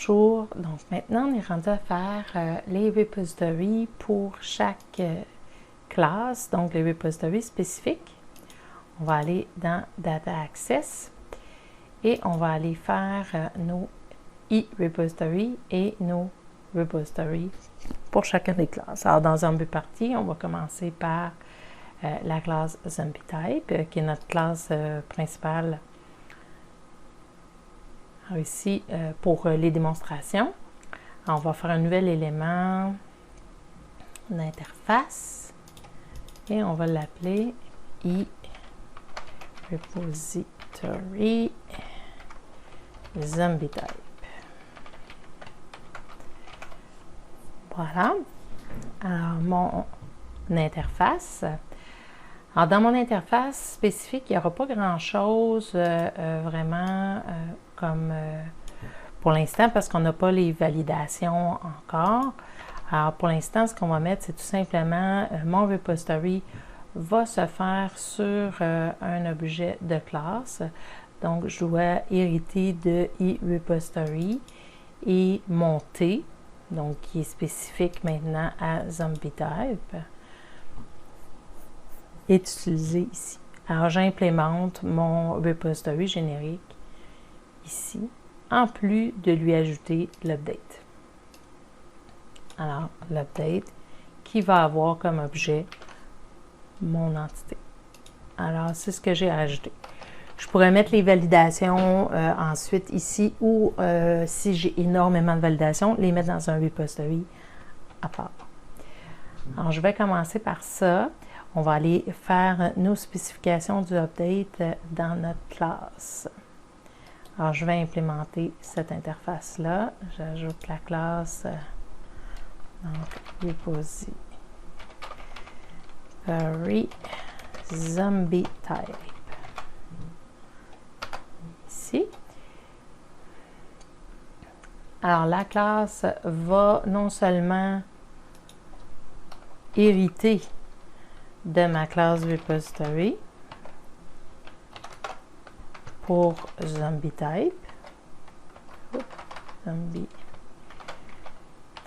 Bonjour, donc maintenant on est rendu à faire les repositories pour chaque classe, donc les repositories spécifiques. On va aller dans Data Access et on va aller faire nos e-repositories et nos repositories pour chacune des classes. Alors dans Zombie Party, on va commencer par la classe Zombie Type, qui est notre classe principale. Alors ici, pour les démonstrations, on va faire un nouvel élément d'interface et on va l'appeler e-repository Zombie Type. Voilà. Alors, mon interface. Alors, dans mon interface spécifique, il n'y aura pas grand-chose vraiment comme pour l'instant parce qu'on n'a pas les validations encore. Alors, pour l'instant, ce qu'on va mettre, c'est tout simplement mon repository va se faire sur un objet de classe. Donc, je dois hériter de e-repository et monter, donc qui est spécifique maintenant à Zombie Type, est utilisé ici. Alors, j'implémente mon repository générique ici, en plus de lui ajouter l'update. Alors, l'update qui va avoir comme objet mon entité. Alors, c'est ce que j'ai ajouté. Je pourrais mettre les validations ensuite ici ou si j'ai énormément de validations, les mettre dans un repository à part. Alors, je vais commencer par ça. On va aller faire nos spécifications du update dans notre classe. Alors, je vais implémenter cette interface-là. J'ajoute la classe repository Zombie Type. Ici. Alors, la classe va non seulement hériter de ma classe repository pour Zombie Type. Zombie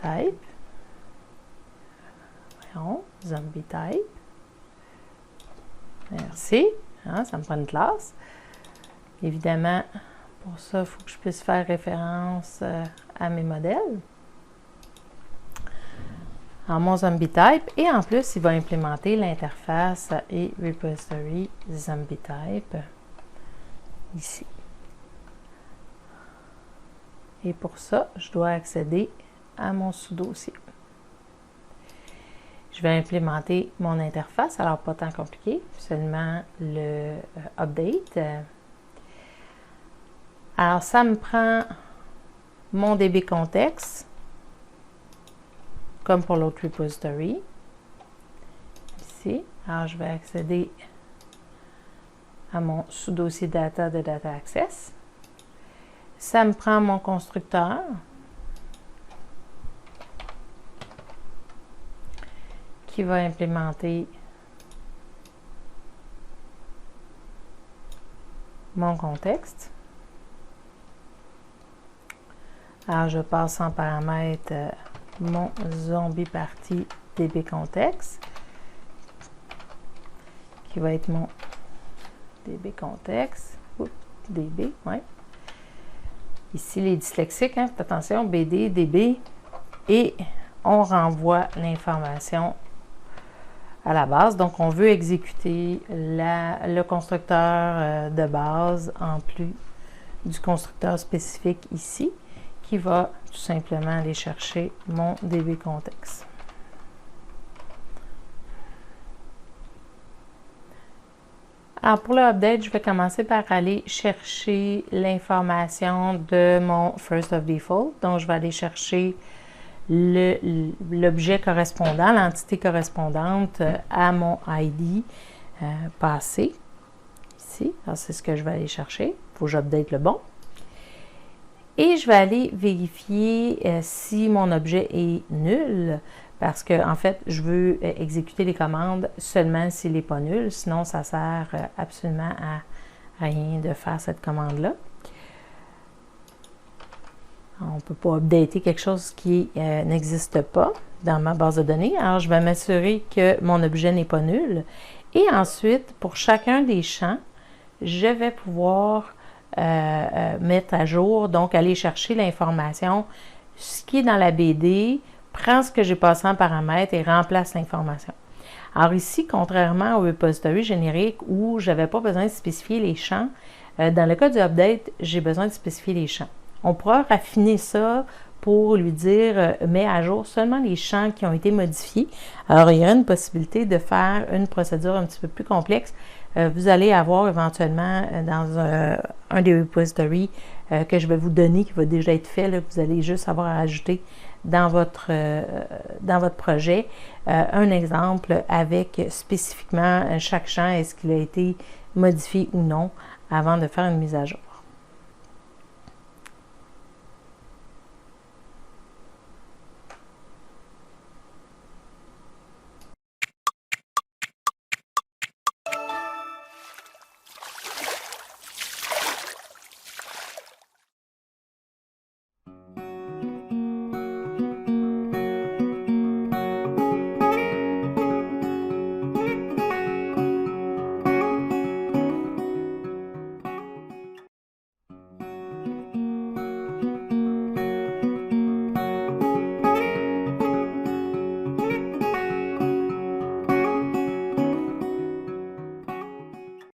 Type. Voyons, Zombie Type. Merci. Hein, ça me prend une classe. Évidemment, pour ça, il faut que je puisse faire référence à mes modèles. En mon Zombie Type, et en plus, il va implémenter l'interface et repository Zombie Type ici. Et pour ça, je dois accéder à mon sous-dossier. Je vais implémenter mon interface, alors pas tant compliqué, seulement le update. Alors, ça me prend mon DB contexte, comme pour l'autre repository. Ici. Alors, je vais accéder à mon sous-dossier data de Data Access. Ça me prend mon constructeur. Qui va implémenter mon contexte. Alors, je passe en paramètre mon Zombie Party DB contexte, qui va être mon DB contexte. Oups, DB, ouais. Ici, les dyslexiques, hein, faites attention, BD, DB, et on renvoie l'information à la base. Donc, on veut exécuter le constructeur de base en plus du constructeur spécifique ici, qui va tout simplement aller chercher mon DB contexte. Alors, pour le update, je vais commencer par aller chercher l'information de mon first of default. Donc, je vais aller chercher l'objet correspondant, l'entité correspondante à mon ID passé. Ici, alors c'est ce que je vais aller chercher. Il faut que j'update le bon. Et je vais aller vérifier si mon objet est nul, parce que en fait, je veux exécuter les commandes seulement s'il n'est pas nul, sinon ça ne sert absolument à rien de faire cette commande-là. On ne peut pas updater quelque chose qui n'existe pas dans ma base de données. Alors, je vais m'assurer que mon objet n'est pas nul. Et ensuite, pour chacun des champs, je vais pouvoir mettre à jour, donc aller chercher l'information, ce qui est dans la BD, prend ce que j'ai passé en paramètres et remplace l'information. Alors ici, contrairement au repository générique où je n'avais pas besoin de spécifier les champs, dans le cas du update, j'ai besoin de spécifier les champs. On pourra raffiner ça pour lui dire mets à jour seulement les champs qui ont été modifiés. Alors, il y aura une possibilité de faire une procédure un petit peu plus complexe. Vous allez avoir éventuellement dans un des repositories que je vais vous donner, qui va déjà être fait, là, que vous allez juste avoir à ajouter dans votre projet, un exemple avec spécifiquement chaque champ, est-ce qu'il a été modifié ou non, avant de faire une mise à jour.